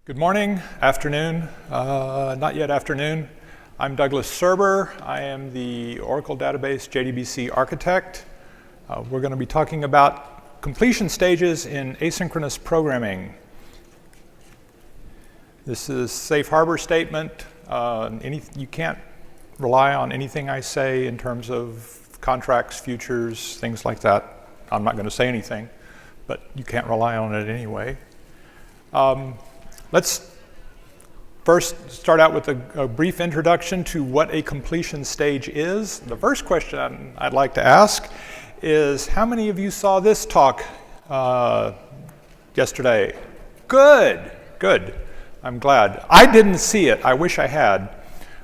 Good morning, afternoon, not yet afternoon. I'm Douglas Surber. I am the Oracle Database JDBC architect. We're going to be talking about completion stages in asynchronous programming. This is safe harbor statement. You can't rely on anything I say in terms of contracts, futures, things like that. I'm not going to say anything, but you can't rely on it anyway. Let's first start out with a brief introduction to what a completion stage is. The first question I'd like to ask is, how many of you saw this talk yesterday? Good, good. I'm glad. I didn't see it. I wish I had.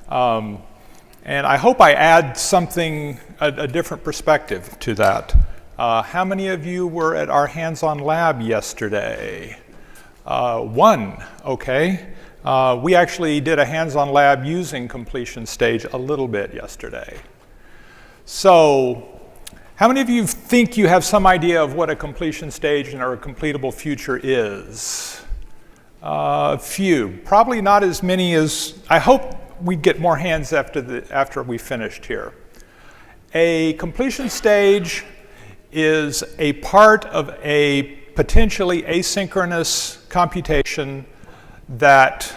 And I hope I add something, a different perspective to that. How many of you were at our hands-on lab yesterday? One, okay. We actually did a hands-on lab using completion stage a little bit yesterday. So, how many of you think you have some idea of what a completion stage or a completable future is? A few, probably not as many as, I hope we'd get more hands after we finished here. A completion stage is a part of a potentially asynchronous computation that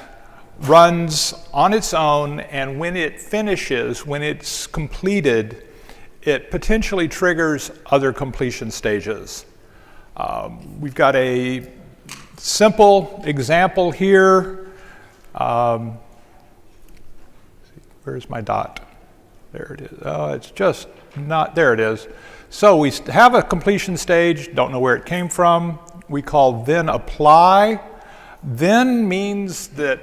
runs on its own, and when it finishes, when it's completed, it potentially triggers other completion stages. We've got a simple example here. Where's my dot? There it is. Oh, it's just not, there it is. So we have a completion stage, don't know where it came from. We call then apply. Then means that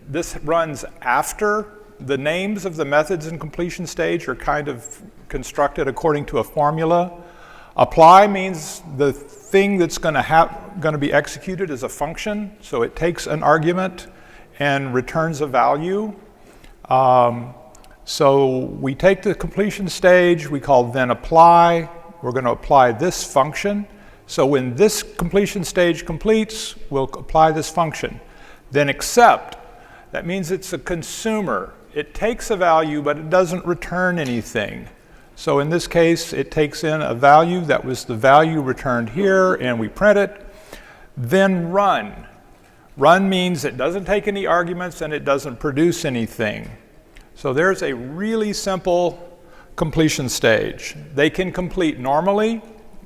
this runs after. The names of the methods in completion stage are kind of constructed according to a formula. Apply means the thing that's going to be executed is a function. So it takes an argument and returns a value. So we take the completion stage, we call then apply. We're going to apply this function. So when this completion stage completes, we'll apply this function. Then accept, that means it's a consumer. It takes a value, but it doesn't return anything. So in this case, it takes in a value that was the value returned here, and we print it. Then run. Run means it doesn't take any arguments and it doesn't produce anything. So there's a really simple completion stage. They can complete normally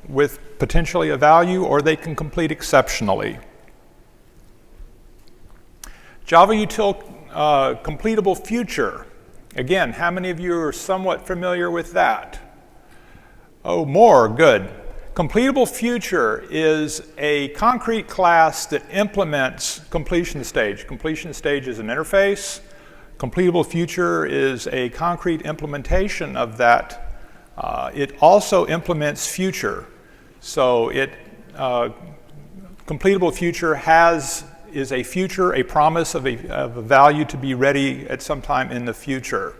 with potentially a value, or they can complete exceptionally. java.util CompletableFuture. Again, how many of you are somewhat familiar with that? Oh, more, good. CompletableFuture is a concrete class that implements completion stage. Completion stage is an interface. CompletableFuture is a concrete implementation of that. It also implements future. So CompletableFuture is a future, a promise of a value to be ready at some time in the future.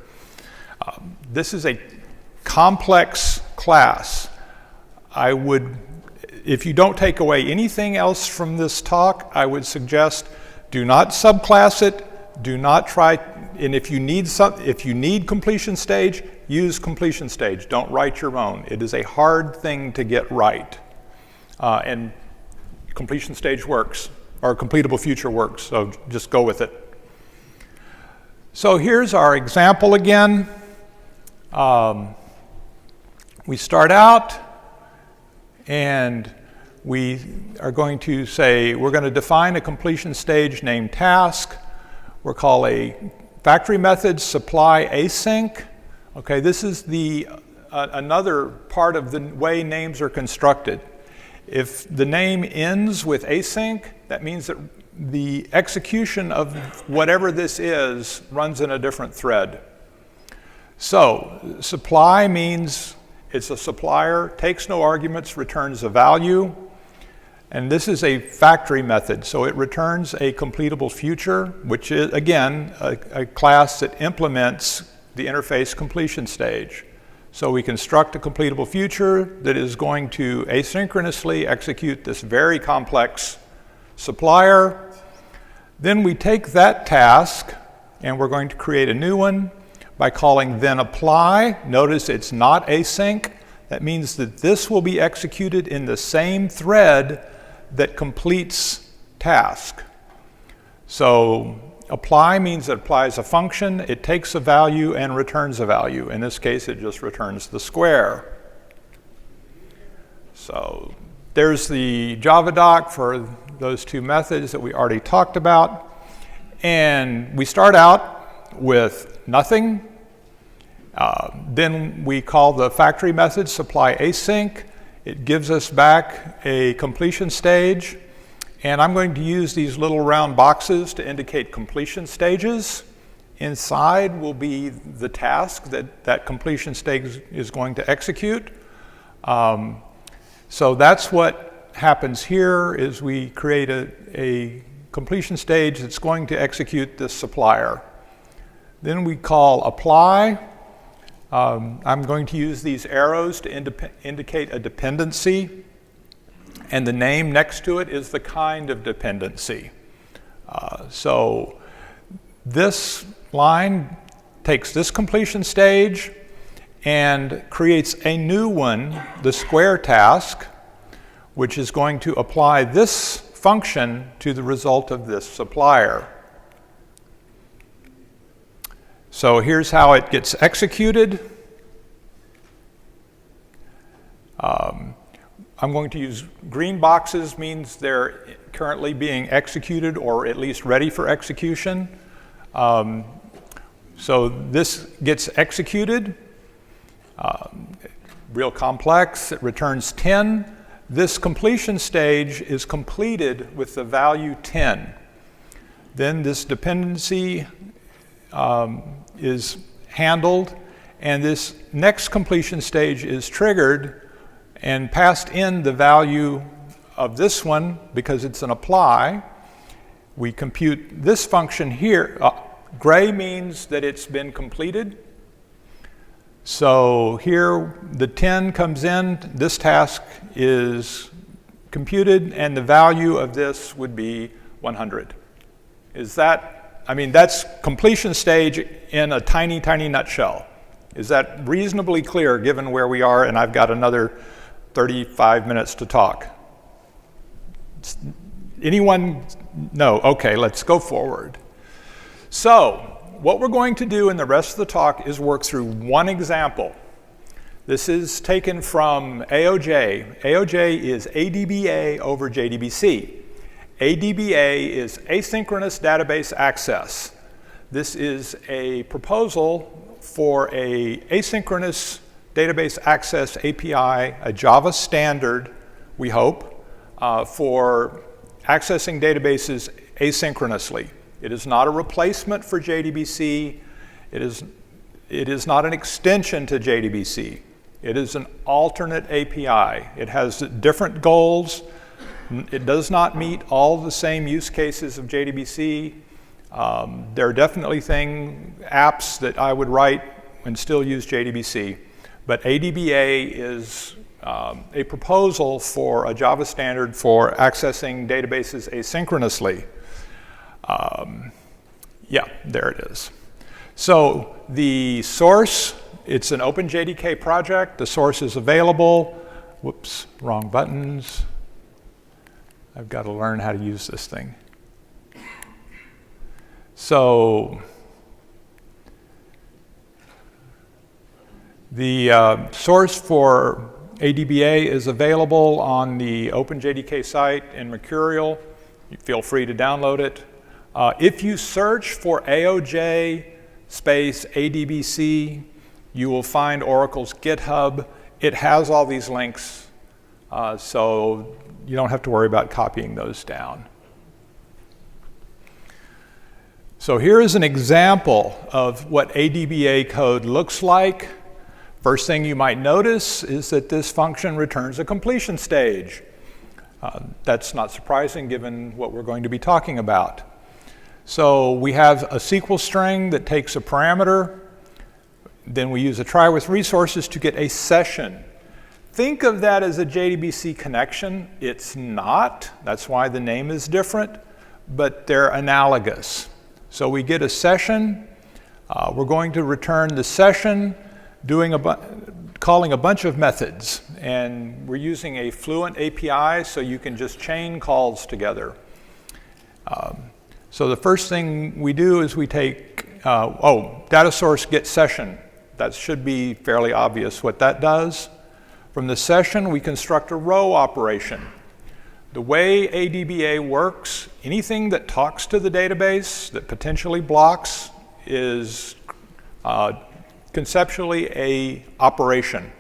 This is a complex class. If you don't take away anything else from this talk, I would suggest do not subclass it. Do not try, and if you need completion stage, use completion stage. Don't write your own. It is a hard thing to get right. And completion stage works, or CompletableFuture works, so just go with it. So here's our example again. We start out, and we are going to say, we're going to define a completion stage named task. We'll call a factory method supply async. Okay, this is another part of the way names are constructed. If the name ends with async, that means that the execution of whatever this is runs in a different thread. So supply means it's a supplier, takes no arguments, returns a value. And this is a factory method, so it returns a CompletableFuture, which is, again, a class that implements the interface completion stage. So we construct a CompletableFuture that is going to asynchronously execute this very complex supplier. Then we take that task and we're going to create a new one by calling then apply. Notice it's not async. That means that this will be executed in the same thread that completes task. So apply means it applies a function, it takes a value and returns a value. In this case, it just returns the square. So there's the Java doc for those two methods that we already talked about. And we start out with nothing. Then we call the factory method supply async. It gives us back a completion stage. And I'm going to use these little round boxes to indicate completion stages. Inside will be the task that that completion stage is going to execute. So that's what happens here is we create a completion stage that's going to execute this supplier. Then we call apply. I'm going to use these arrows to indicate a dependency, and the name next to it is the kind of dependency. So this line takes this completion stage and creates a new one, the square task, which is going to apply this function to the result of this supplier. So here's how it gets executed. I'm going to use green boxes, means they're currently being executed or at least ready for execution. So this gets executed. Real complex, it returns 10. This completion stage is completed with the value 10. Then this dependency is handled, and this next completion stage is triggered and passed in the value of this one because it's an apply. We compute this function here. Gray means that it's been completed. So here the 10 comes in, this task is computed, and the value of this would be 100. Is that, I mean, that's completion stage in a tiny, tiny nutshell. Is that reasonably clear given where we are? And I've got another 35 minutes to talk. Anyone? No, okay, let's go forward. So, what we're going to do in the rest of the talk is work through one example. This is taken from Aoj. Aoj is ADBA over JDBC. ADBA is Asynchronous Database Access. This is a proposal for a asynchronous database access API, a Java standard, we hope, for accessing databases asynchronously. It is not a replacement for JDBC. It is not an extension to JDBC. It is an alternate API. It has different goals. It does not meet all the same use cases of JDBC. There are definitely apps that I would write and still use JDBC. But ADBA is a proposal for a Java standard for accessing databases asynchronously. Yeah, there it is. So the source, it's an OpenJDK project. The source is available. Whoops, wrong buttons. I've got to learn how to use this thing. So the source for ADBA is available on the OpenJDK site in Mercurial. You feel free to download it. If you search for Aoj space ADBC, you will find Oracle's GitHub. It has all these links, so you don't have to worry about copying those down. So here is an example of what ADBA code looks like. First thing you might notice is that this function returns a completion stage. That's not surprising given what we're going to be talking about. So we have a SQL string that takes a parameter. Then we use a try with resources to get a session. Think of that as a JDBC connection. It's not. That's why the name is different. but they're analogous. So we get a session, we're going to return the session, calling a bunch of methods, and we're using a Fluent API, so you can just chain calls together. So the first thing we do is we take, data source get session. That should be fairly obvious what that does. From the session, we construct a row operation. The way ADBA works, anything that talks to the database that potentially blocks is conceptually a operation.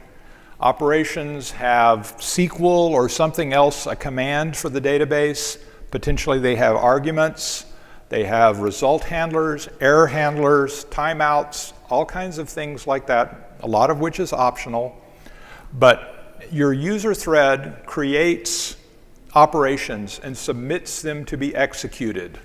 Operations have SQL or something else, a command for the database. Potentially they have arguments, they have result handlers, error handlers, timeouts, all kinds of things like that, a lot of which is optional. But your user thread creates operations and submits them to be executed.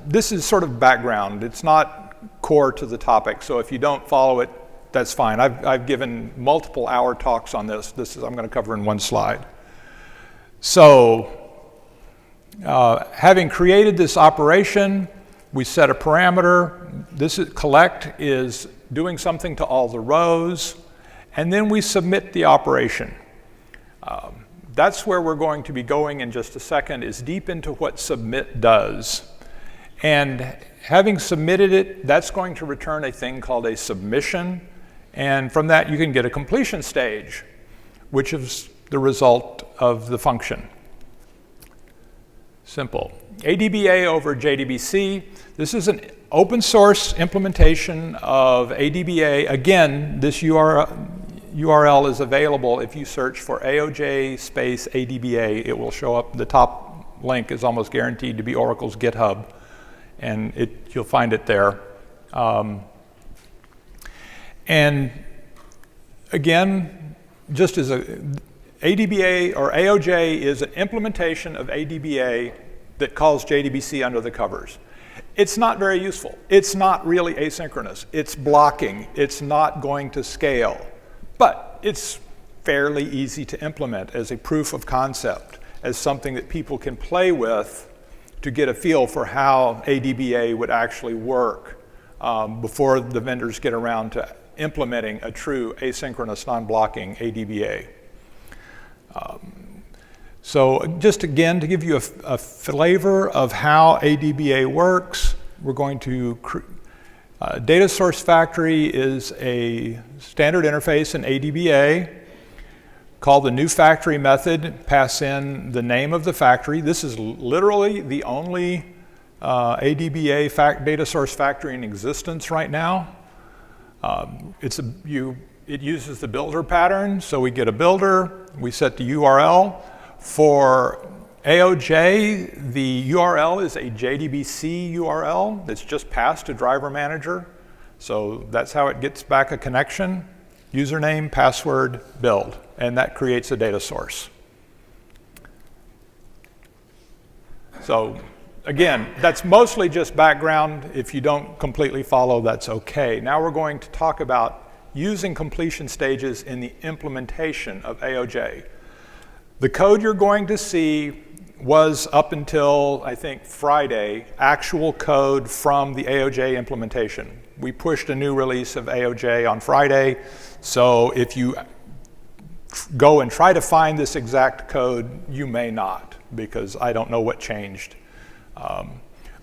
This is sort of background. It's not core to the topic, so if you don't follow it, that's fine. I've given multiple hour talks on this. I'm going to cover in one slide. So, having created this operation, we set a parameter. Collect is doing something to all the rows, and then we submit the operation. That's where we're going to be going in just a second, is deep into what submit does. And having submitted it, that's going to return a thing called a submission, and from that you can get a completion stage, which is the result of the function. Simple. ADBA over JDBC. This is an open source implementation of ADBA. Again, this URL is available if you search for Aoj space ADBA. It will show up. The top link is almost guaranteed to be Oracle's GitHub, and you'll find it there. And again, just as ADBA or Aoj is an implementation of ADBA that calls JDBC under the covers. It's not very useful. It's not really asynchronous. It's blocking. It's not going to scale. But it's fairly easy to implement as a proof of concept, as something that people can play with to get a feel for how ADBA would actually work before the vendors get around to implementing a true asynchronous non-blocking ADBA. So just again, to give you a flavor of how ADBA works, we're going to, Data Source Factory is a standard interface in ADBA. Call the new factory method, pass in the name of the factory. This is literally the only ADBA data source factory in existence right now. It uses the builder pattern, so we get a builder, we set the URL. For Aoj, the URL is a JDBC URL that's just passed to driver manager. So that's how it gets back a connection. Username, password, build, and that creates a data source. So again, that's mostly just background. If you don't completely follow, that's okay. Now we're going to talk about using completion stages in the implementation of Aoj. The code you're going to see was, up until, I think, Friday, actual code from the Aoj implementation. We pushed a new release of Aoj on Friday, so if you go and try to find this exact code, you may not, because I don't know what changed.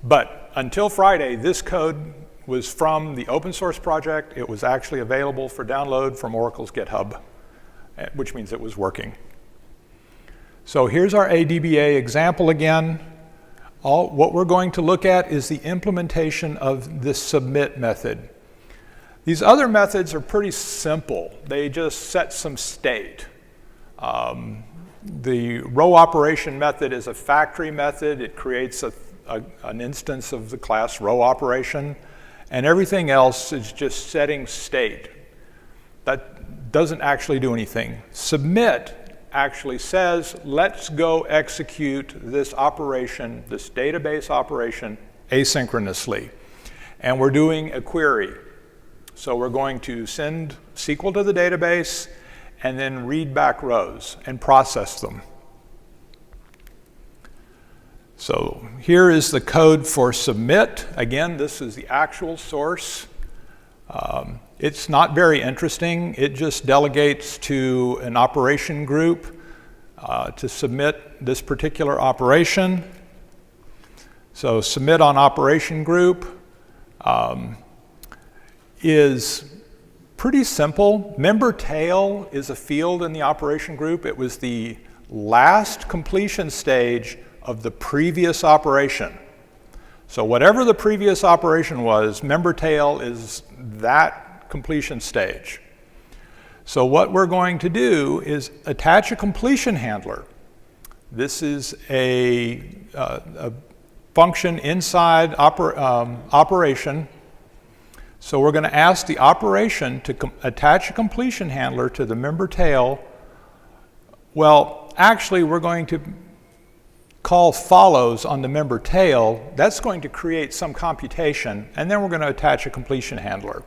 But until Friday, this code was from the open source project. It was actually available for download from Oracle's GitHub, which means it was working. So here's our ADBA example again. What we're going to look at is the implementation of this submit method. These other methods are pretty simple. They just set some state. The row operation method is a factory method. It creates an instance of the class row operation, and everything else is just setting state. That doesn't actually do anything. Submit actually says, let's go execute this operation, this database operation, asynchronously. And we're doing a query. So we're going to send SQL to the database and then read back rows and process them. So here is the code for submit. Again, this is the actual source. It's not very interesting. It just delegates to an operation group to submit this particular operation. So submit on operation group is pretty simple. Member tail is a field in the operation group. It was the last completion stage of the previous operation. So whatever the previous operation was, member tail is that completion stage. So what we're going to do is attach a completion handler. This is a function inside operation. So we're going to ask the operation to attach a completion handler to the member tail. Well, actually, we're going to call follows on the member tail. That's going to create some computation, and then we're going to attach a completion handler.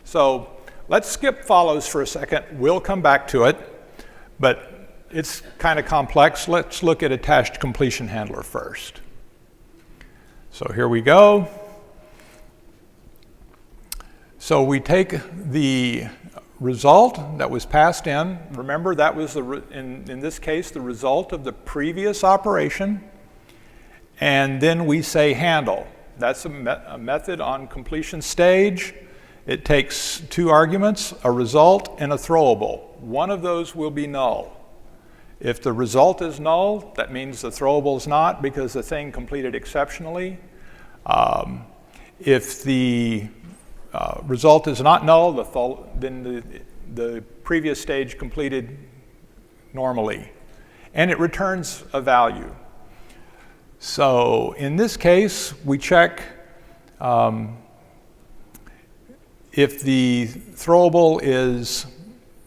So let's skip follows for a second. We'll come back to it, but it's kind of complex. Let's look at attached completion handler first. So here we go. So we take the result that was passed in. Remember, that was, in this case, the result of the previous operation. And then we say handle. That's a method on completion stage. It takes two arguments, a result and a throwable. One of those will be null. If the result is null, that means the throwable is not, because the thing completed exceptionally. If the result is not null, then the previous stage completed normally. And it returns a value. So in this case, we check if the throwable is,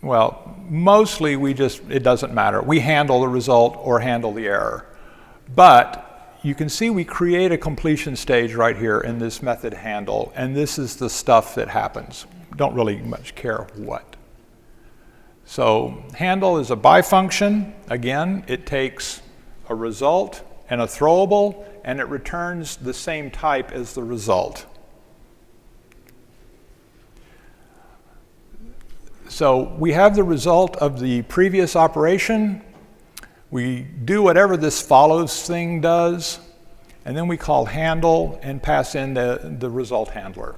well, mostly it doesn't matter. We handle the result or handle the error. But you can see we create a completion stage right here in this method handle, and this is the stuff that happens. Don't really much care what. So handle is a bifunction. Again, it takes a result and a throwable, and it returns the same type as the result. So we have the result of the previous operation. We do whatever this follows thing does, and then we call handle and pass in the result handler,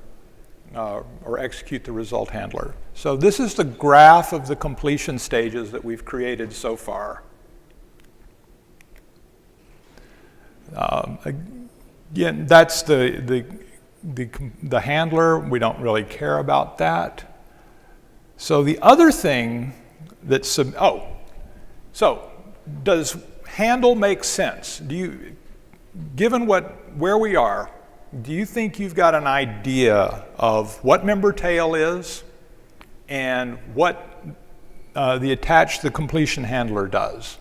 or execute the result handler. So this is the graph of the completion stages that we've created so far. Again, that's the handler. We don't really care about that. So the other thing that's, so does handle make sense? Given where we are, do you think you've got an idea of what member tail is and what the completion handler does?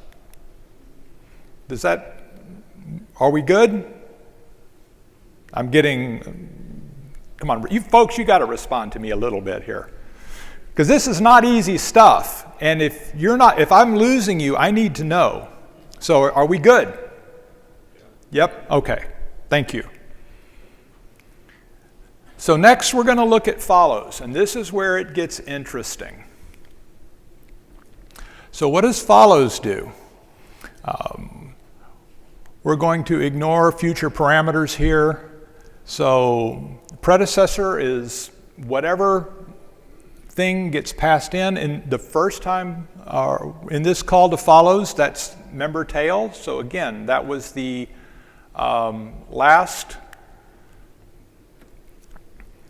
Are we good? Come on, you folks, you got to respond to me a little bit here. Because this is not easy stuff. And if I'm losing you, I need to know. So are we good? Yep, okay, thank you. So next we're going to look at follows, and this is where it gets interesting. So what does follows do? We're going to ignore future parameters here. So predecessor is whatever thing gets passed in the first time in this call to follows, that's member tail. So again, that was the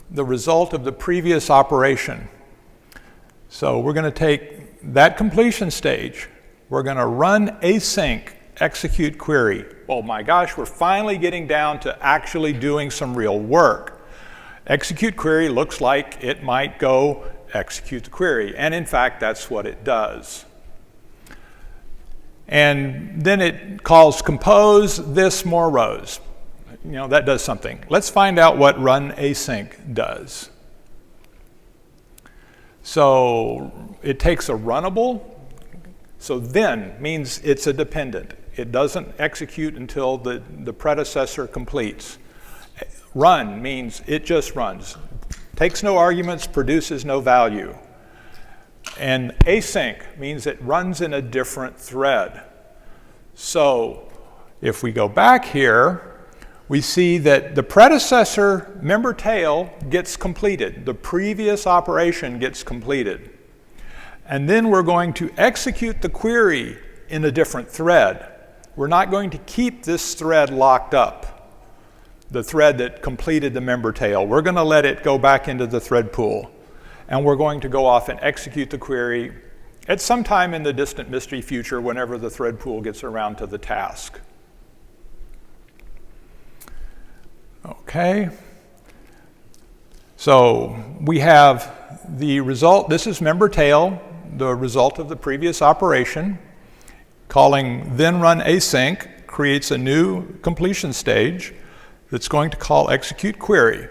the result of the previous operation. So we're going to take that completion stage. We're going to run async execute query. Oh my gosh, we're finally getting down to actually doing some real work. Execute query looks like it might go execute the query, and in fact that's what it does. And then it calls compose this MoreRows. That does something. Let's find out what run async does. So it takes a runnable. So then means it's a dependent. It doesn't execute until the predecessor completes. Run means it just runs. Takes no arguments, produces no value. And async means it runs in a different thread. So if we go back here, we see that the predecessor member tail gets completed. The previous operation gets completed. And then we're going to execute the query in a different thread. We're not going to keep this thread locked up, the thread that completed the member tail. We're going to let it go back into the thread pool. And we're going to go off and execute the query at some time in the distant mystery future whenever the thread pool gets around to the task. Okay. So we have the result. This is member tail, the result of the previous operation. Calling then run async creates a new completion stage that's going to call execute query.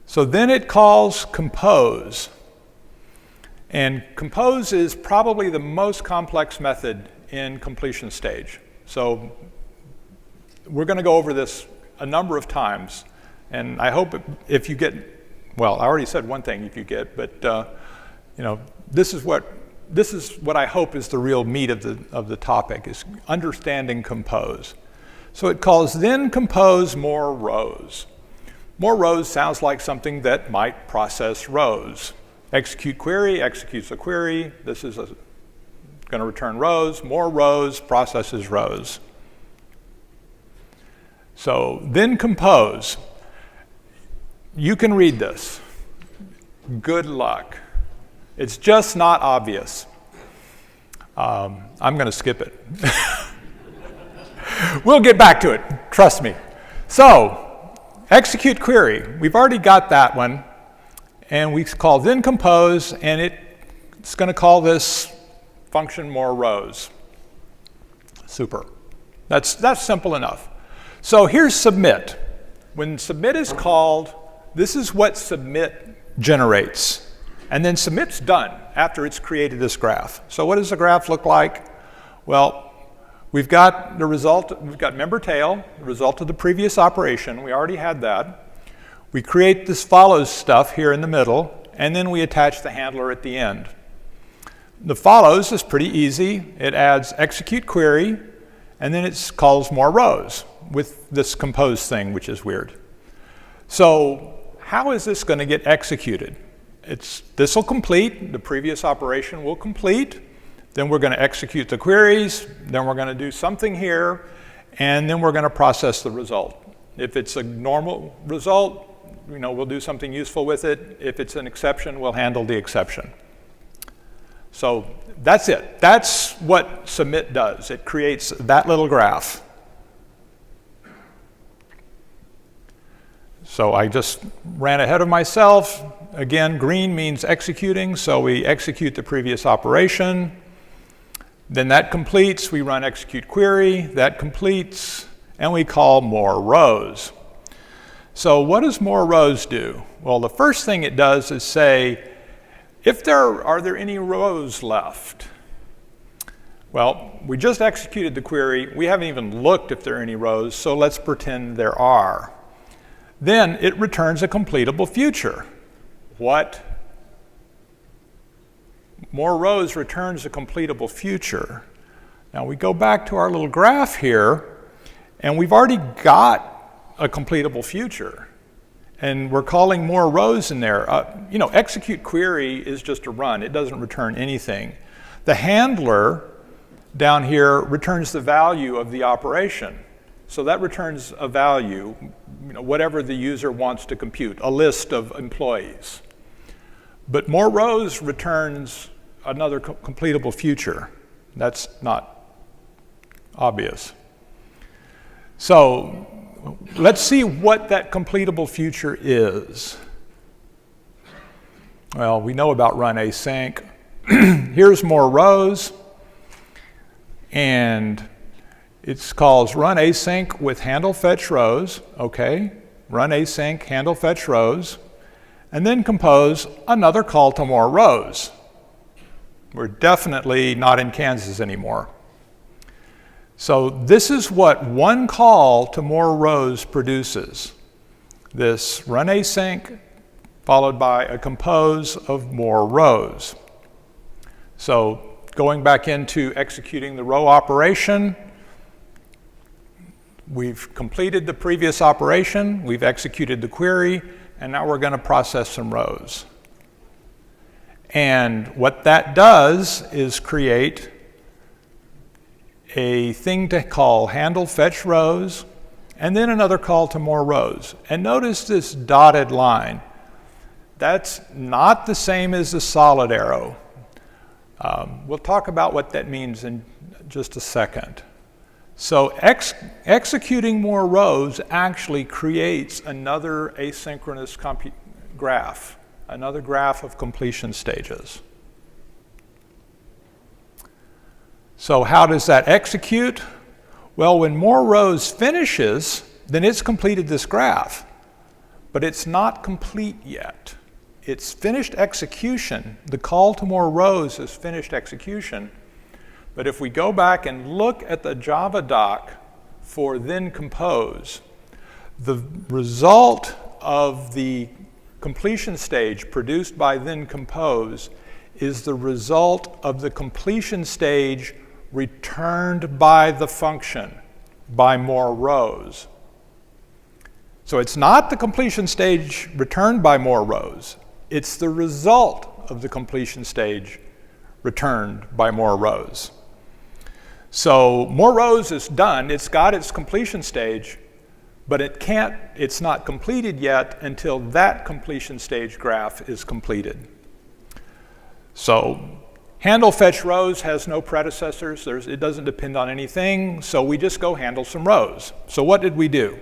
So then it calls compose. And compose is probably the most complex method in completion stage. So we're going to go over this a number of times. And I hope if you get, well, I already said one thing if you get, but you know, this is what I hope is the real meat of the topic, is understanding compose. So it calls then compose more rows. More rows sounds like something that might process rows. Execute query, executes a query. This is going to return rows. More rows, processes rows. So then compose. You can read this. Good luck. It's just not obvious. I'm going to skip it. We'll get back to it, trust me. So, execute query. We've already got that one. And we call then compose, and it's going to call this function more rows. Super. That's simple enough. So here's submit. When submit is called, this is what submit generates. And then submit's done after it's created this graph. So what does the graph look like? Well, we've got the result, we've got member tail, the result of the previous operation. We already had that. We create this follows stuff here in the middle, and then we attach the handler at the end. The follows is pretty easy. It adds execute query, and then it calls more rows with this compose thing, which is weird. So how is this going to get executed? This will complete, the previous operation will complete, then we're going to execute the queries, then we're going to do something here, and then we're going to process the result. If it's a normal result, we'll do something useful with it. If it's an exception, we'll handle the exception. So that's it. That's what submit does. It creates that little graph. So I just ran ahead of myself. Again, green means executing, so we execute the previous operation. Then that completes, we run execute query, that completes, and we call more rows. So what does more rows do? Well, the first thing it does is say, are there any rows left? Well, we just executed the query. We haven't even looked if there are any rows, so let's pretend there are. Then it returns a completable future. What? More rows returns a completable future. Now we go back to our little graph here, and we've already got a completable future. And we're calling more rows in there. Execute query is just a run. It doesn't return anything. The handler down here returns the value of the operation. So that returns a value, whatever the user wants to compute, a list of employees. But more rows returns another completable future. That's not obvious. So let's see what that completable future is. Well, we know about run async. Here's more rows. And it calls run async with handle fetch rows. Okay, run async, handle fetch rows. And then compose another call to more rows. We're definitely not in Kansas anymore. So this is what one call to MoreRows produces. This run async followed by a compose of MoreRows. So going back into executing the row operation, we've completed the previous operation, we've executed the query, and now we're going to process some rows. And what that does is create a thing to call handle fetch rows, and then another call to MoreRows. And notice this dotted line. That's not the same as the solid arrow. We'll talk about what that means in just a second. So executing MoreRows actually creates another asynchronous graph, another graph of completion stages. So how does that execute? Well, when MoreRows finishes, then it's completed this graph, but it's not complete yet. It's finished execution. The call to MoreRows is finished execution. But if we go back and look at the Java doc for then compose, the result of the completion stage produced by then compose is the result of the completion stage returned by the function, by MoreRows. So it's not the completion stage returned by MoreRows, it's the result of the completion stage returned by MoreRows. So MoreRows is done, it's got its completion stage, but it's not completed yet until that completion stage graph is completed. So handle fetch rows has no predecessors, it doesn't depend on anything, so we just go handle some rows. So what did we do?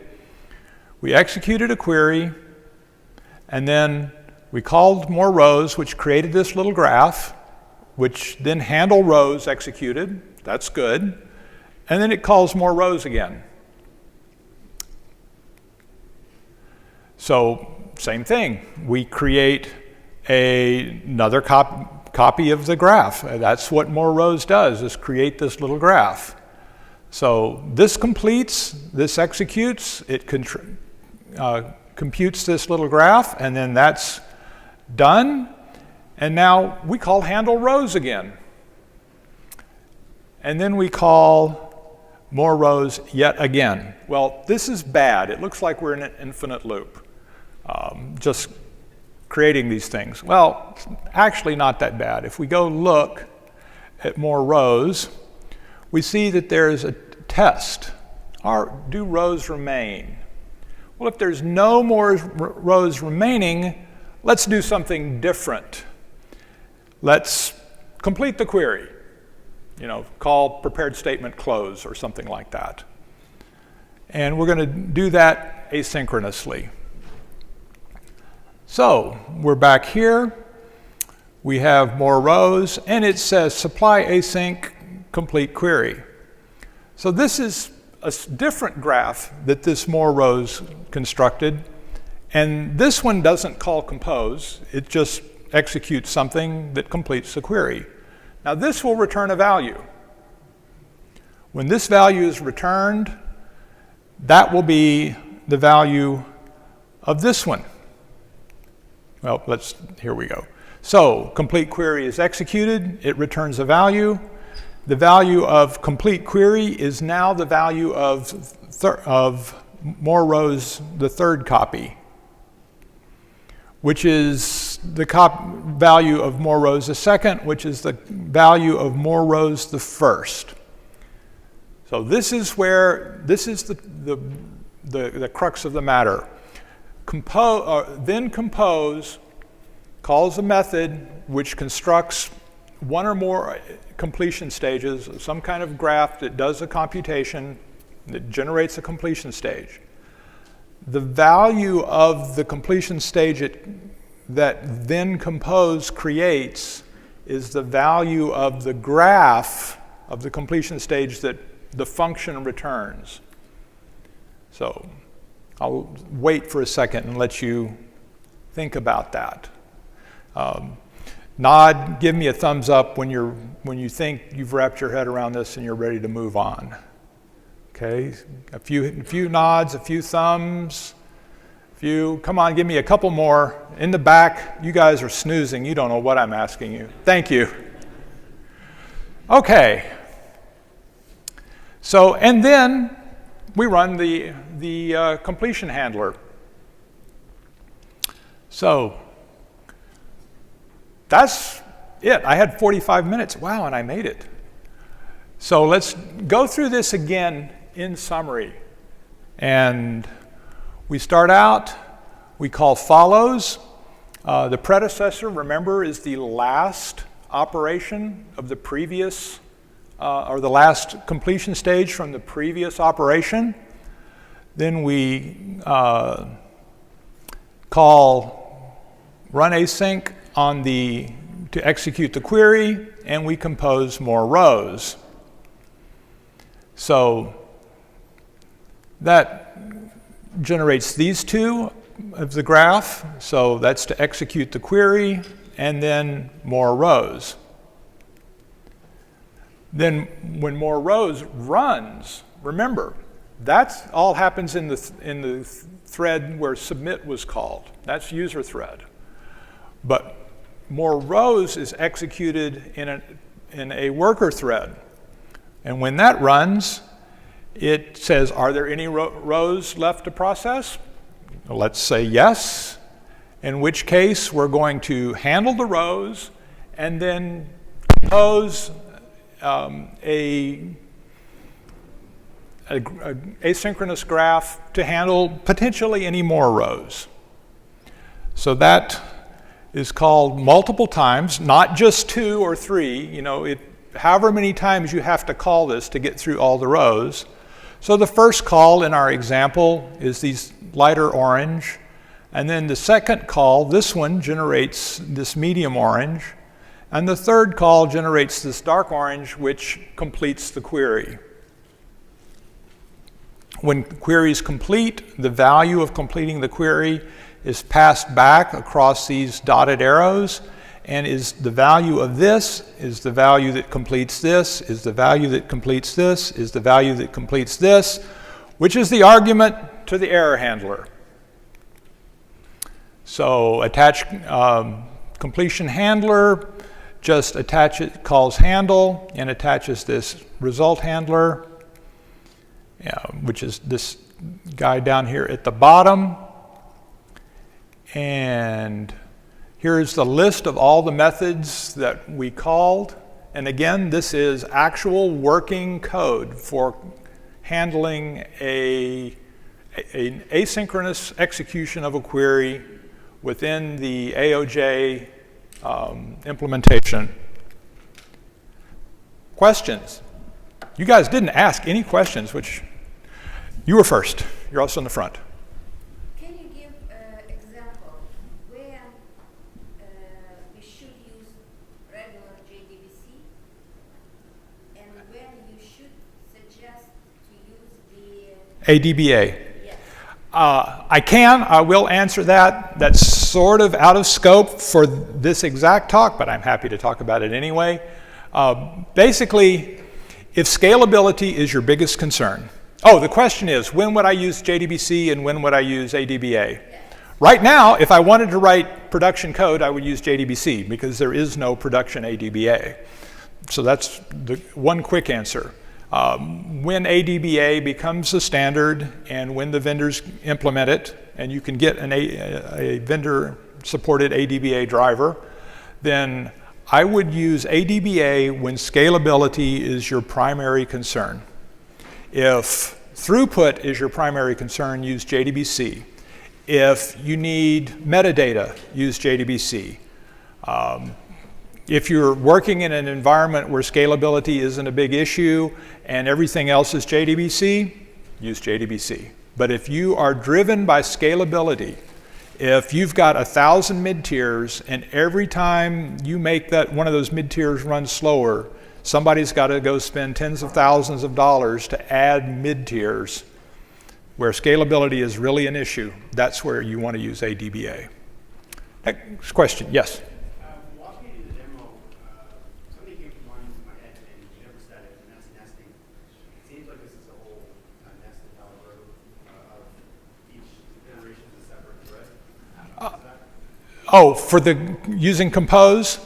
We executed a query, and then we called MoreRows, which created this little graph, which then HandleRows executed. That's good. And then it calls MoreRows again. So same thing. We create another copy of the graph. That's what MoreRows does, is create this little graph. So this completes, this executes, it computes this little graph, and then that's done. And now we call HandleRows again. And then we call MoreRows yet again. Well, this is bad. It looks like we're in an infinite loop, just creating these things. Well, it's actually not that bad. If we go look at MoreRows, we see that there's a test. Do rows remain? Well, if there's no more rows remaining, let's do something different. Let's complete the query. Call prepared statement close or something like that. And we're going to do that asynchronously. So we're back here. We have MoreRows, and it says supply async complete query. So this is a different graph that this MoreRows constructed. And this one doesn't call compose. It just executes something that completes the query. Now this will return a value. When this value is returned, that will be the value of this one. Well, here we go. So complete query is executed, it returns a value. The value of complete query is now the value of MoreRows, the third copy, which is the value of MoreRows the second, which is the value of MoreRows the first. So this is the crux of the matter. Then compose calls a method which constructs one or more completion stages, some kind of graph that does a computation that generates a completion stage. The value of the completion stage that then compose creates is the value of the graph of the completion stage that the function returns. So I'll wait for a second and let you think about that. Nod, give me a thumbs up when you think you've wrapped your head around this and you're ready to move on. Okay, a few nods, a few thumbs, come on, give me a couple more. In the back, you guys are snoozing. You don't know what I'm asking you. Thank you. Okay. So, and then we run the completion handler. So, that's it. I had 45 minutes. Wow, and I made it. So let's go through this again in summary. And we start out, we call follows. The predecessor, remember, is the last operation of the previous, or the last completion stage from the previous operation. Then we call run async to execute the query, and we compose more rows. So that generates these two of the graph. So that's to execute the query, and then more rows. Then when more rows runs, remember, that's all happens in the thread where submit was called. That's user thread. But more rows is executed in a worker thread. And when that runs, it says, are there any rows left to process? Let's say yes, in which case we're going to handle the rows and then compose a asynchronous graph to handle potentially any more rows. So that is called multiple times, not just 2 or 3. However many times you have to call this to get through all the rows. So the first call in our example is these lighter orange, and then the second call, this one, generates this medium orange, and the third call generates this dark orange, which completes the query. When the query is complete, the value of completing the query is passed back across these dotted arrows, and is the value of this, is the value that completes this, is the value that completes this, is the value that completes this, which is the argument to the error handler. So attach completion handler, just calls handle and attaches this result handler, which is this guy down here at the bottom. And here's the list of all the methods that we called. And again, this is actual working code for handling an asynchronous execution of a query within the Aoj implementation. Questions? You guys didn't ask any questions, which you were first. You're also in the front. Can you give an example where we should use regular JDBC and where you should suggest to use the ADBA? Yes. I will answer that. That's sort of out of scope for this exact talk, but I'm happy to talk about it anyway. Basically, if scalability is your biggest concern, the question is, when would I use JDBC and when would I use ADBA? Yes. Right now, if I wanted to write production code, I would use JDBC because there is no production ADBA. So that's the one quick answer. When ADBA becomes the standard and when the vendors implement it, and you can get a vendor-supported ADBA driver, then I would use ADBA when scalability is your primary concern. If throughput is your primary concern, use JDBC. If you need metadata, use JDBC. If you're working in an environment where scalability isn't a big issue and everything else is JDBC, use JDBC. But if you are driven by scalability, if you've got 1,000 mid-tiers and every time you make that one of those mid-tiers run slower, somebody's got to go spend tens of thousands of dollars to add mid-tiers where scalability is really an issue, that's where you want to use ADBA. Next question, yes? Walk me Oh, for the using compose?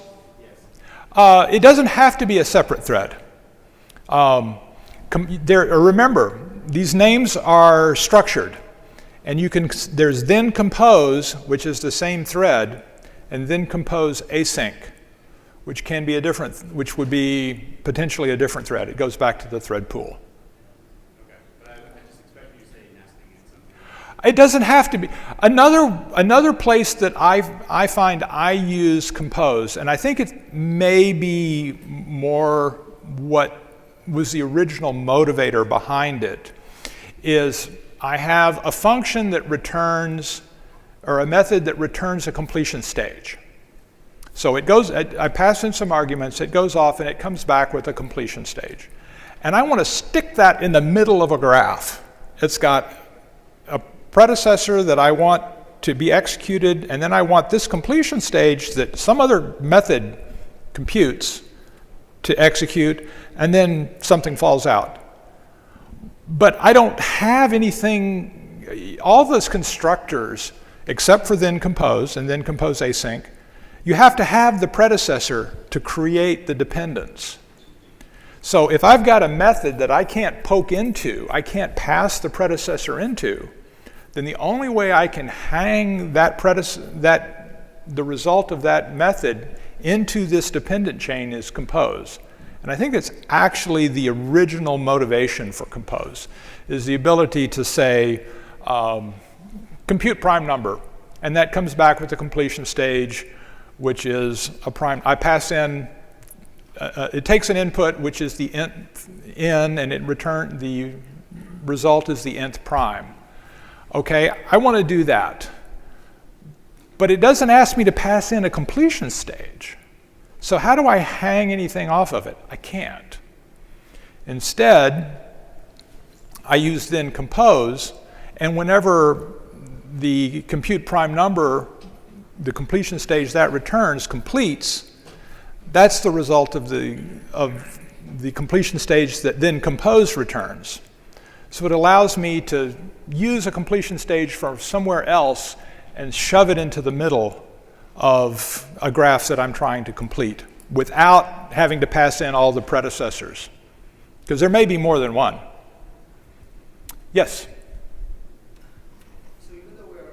It doesn't have to be a separate thread. Remember, these names are structured, and there's then compose, which is the same thread, and then compose async, which would be potentially a different thread. It goes back to the thread pool. Okay, but I just expect you to say nesting in something. It doesn't have to be. Another place that I find I use compose, and I think it may be more what was the original motivator behind it, is I have a function that returns, or a method that returns a completion stage. So it goes, I pass in some arguments, it goes off and it comes back with a completion stage. And I want to stick that in the middle of a graph. It's got a predecessor that I want to be executed, and then I want this completion stage that some other method computes to execute, and then something falls out. But I don't have anything, all those constructors, except for then compose and then compose async, you have to have the predecessor to create the dependence. So if I've got a method that I can't poke into, I can't pass the predecessor into, then the only way I can hang the result of that method into this dependent chain is compose. And I think that's actually the original motivation for compose, is the ability to say, compute prime number, and that comes back with the completion stage, which is a prime. I pass in, it takes an input, which is the nth in, and the result is the nth prime. Okay, I want to do that. But it doesn't ask me to pass in a completion stage. So how do I hang anything off of it? I can't. Instead, I use then compose, and whenever the compute prime number, the completion stage that returns completes, that's the result of the completion stage that then compose returns. So it allows me to use a completion stage from somewhere else and shove it into the middle of a graph that I'm trying to complete without having to pass in all the predecessors. Because there may be more than one. Yes? So even though we're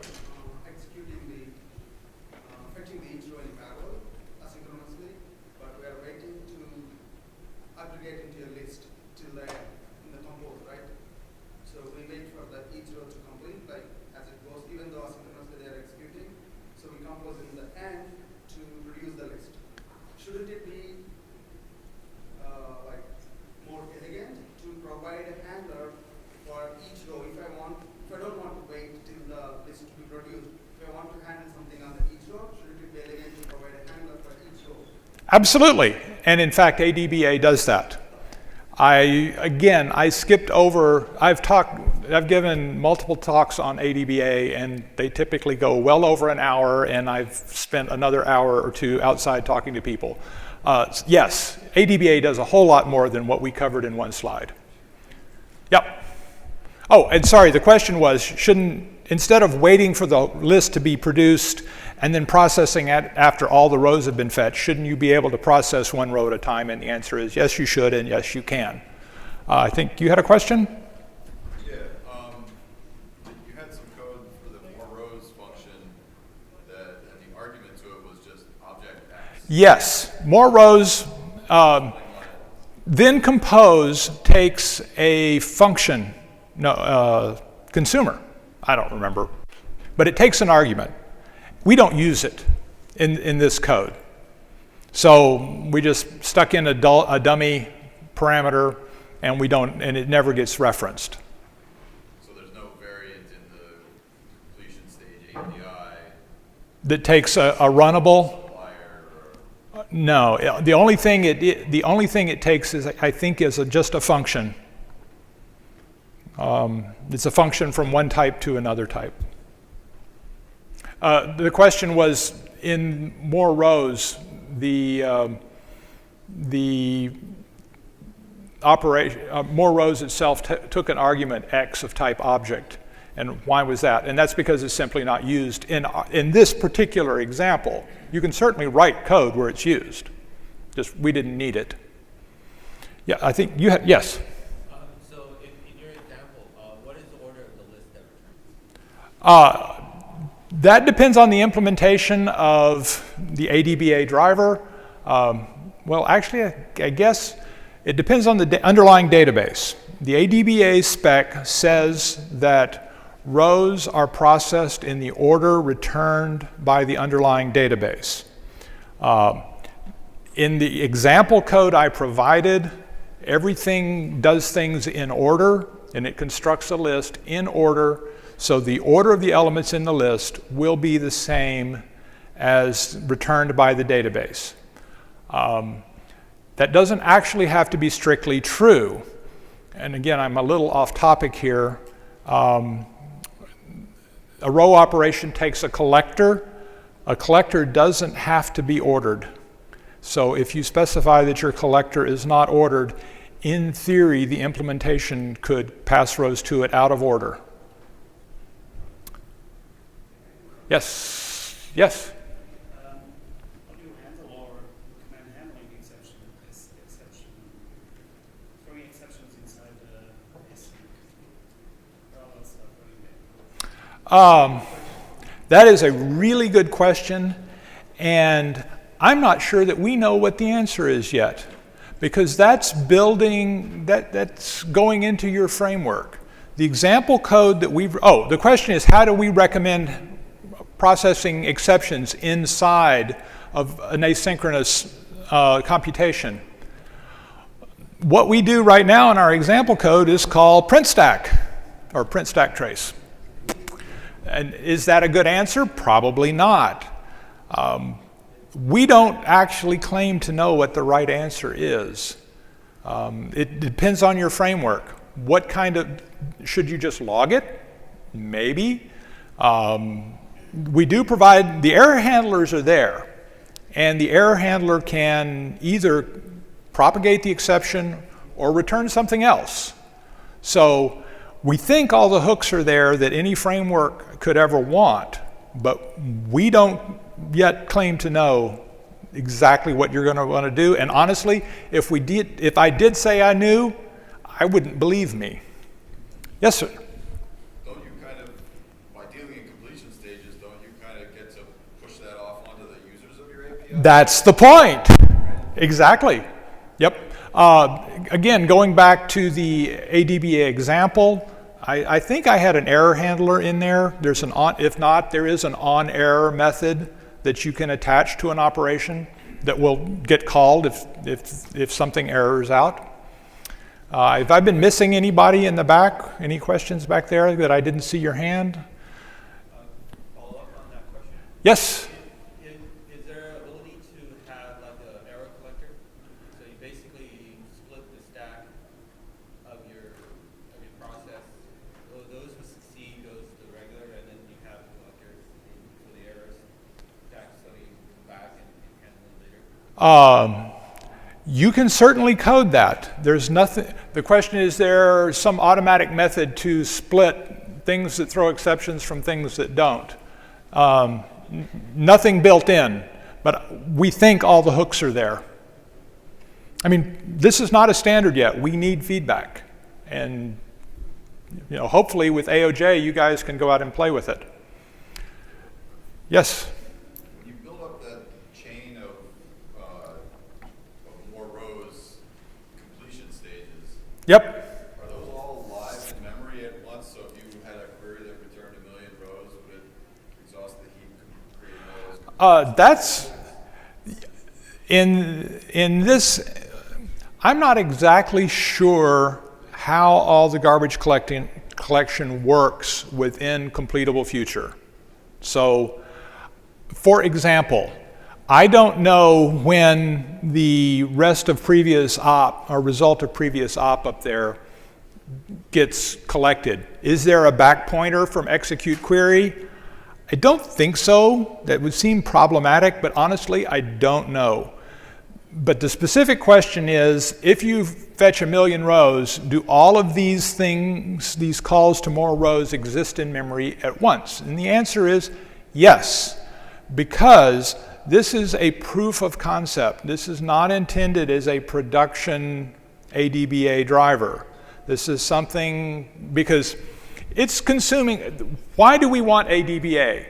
executing fetching the each row in parallel asynchronously, but we are waiting to aggregate into a list till the end in the compose, right? So we wait for the each row to complete, like as it goes, even though asynchronously they are executing. So we compose in the end to produce the list. Shouldn't it be like more elegant to provide a handler for each row? If I don't want to wait till the list to be produced, if I want to handle something on each row, shouldn't it be elegant to provide a handler for each row? Absolutely. And in fact, ADBA does that. I skipped over, I've given multiple talks on ADBA, and they typically go well over an hour, and I've spent another hour or two outside talking to people. Yes, ADBA does a whole lot more than what we covered in one slide. Yep. Oh, and sorry, the question was, instead of waiting for the list to be produced and then processing it after all the rows have been fetched, shouldn't you be able to process one row at a time? And the answer is yes, you should, and yes, you can. I think you had a question? Yeah, you had some code for the MoreRows function and the argument to it was just object X. Yes, MoreRows, then compose takes a function, consumer, I don't remember, but it takes an argument. We don't use it in this code. So we just stuck in a dummy parameter, and it never gets referenced. So there's no variant in the completion stage API that takes a runnable. No, the only thing it takes is, I think, is just a function. It's a function from one type to another type. The question was, in MoreRows, MoreRows itself took an argument X of type object, And why was that? And that's because it's simply not used in this particular example. You can certainly write code where it's used. Just we didn't need it. Yeah, I think you had, yes? So in your example, what is the order of the list that returns? That depends on the implementation of the ADBA driver. Well, actually, I guess it depends on the underlying database. The ADBA spec says that rows are processed in the order returned by the underlying database. In the example code I provided, everything does things in order, and it constructs a list in order, so the order of the elements in the list will be the same as returned by the database. That doesn't actually have to be strictly true. And again, I'm a little off topic here. A row operation takes a collector. A collector doesn't have to be ordered. So if you specify that your collector is not ordered, in theory, the implementation could pass rows to it out of order. Yes? Yes? How do you handle or command handling exception, throwing exceptions inside the async parallel stuff running there? That is a really good question, and I'm not sure that we know what the answer is yet, because that's that's going into your framework. The example code that the question is, how do we recommend processing exceptions inside of an asynchronous computation? What we do right now in our example code is called print stack, or print stack trace. And is that a good answer? Probably not. We don't actually claim to know what the right answer is. It depends on your framework. What kind of, should you just log it? Maybe. We do provide, the error handlers are there, and the error handler can either propagate the exception or return something else. So we think all the hooks are there that any framework could ever want, but we don't yet claim to know exactly what you're going to want to do. And honestly, if I did say I knew, I wouldn't believe me. Yes, sir. Don't you kind of, by dealing in completion stages, don't you kind of get to push that off onto the users of your API? That's the point. Exactly. Yep. Again, going back to the ADBA example, I think I had an error handler in there. There's an if not, there is an on-error method that you can attach to an operation that will get called if something errors out. Have I been missing anybody in the back? Any questions back there that I didn't see your hand? Follow up on that question. Yes? Is there ability to have like an error collector? So you basically split the stack of your process. Those who succeed goes to the regular, and then you have collectors for the errors stack, so you can go back and handle them later. You can certainly code that. There's nothing. The question is, there some automatic method to split things that throw exceptions from things that don't? Nothing built in, but we think all the hooks are there. I mean, this is not a standard yet. We need feedback, and hopefully with AOJ, you guys can go out and play with it. Yes. When you build up that chain of MoreRows completion stages, Yep. are those all live in memory at once? So if you had a query that returned 1 million rows, would it exhaust the heap and create those? That's in this. I'm not exactly sure how all the garbage collection works within CompletableFuture. So, for example, I don't know when the rest of previous op or result of previous op up there gets collected. Is there a back pointer from execute query? I don't think so. That would seem problematic, but honestly, I don't know. But the specific question is, if you fetch 1 million rows, do all of these things, these calls to more rows, exist in memory at once? And the answer is yes, because this is a proof of concept. This is not intended as a production ADBA driver. This is something, because it's consuming. Why do we want ADBA?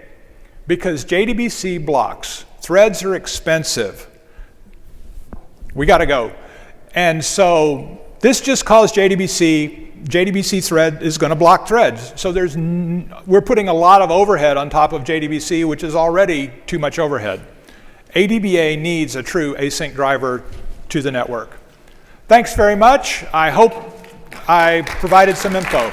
Because JDBC blocks. Threads are expensive. We got to go. And so this just calls JDBC. JDBC thread is going to block threads. So we're putting a lot of overhead on top of JDBC, which is already too much overhead. ADBA needs a true async driver to the network. Thanks very much. I hope I provided some info.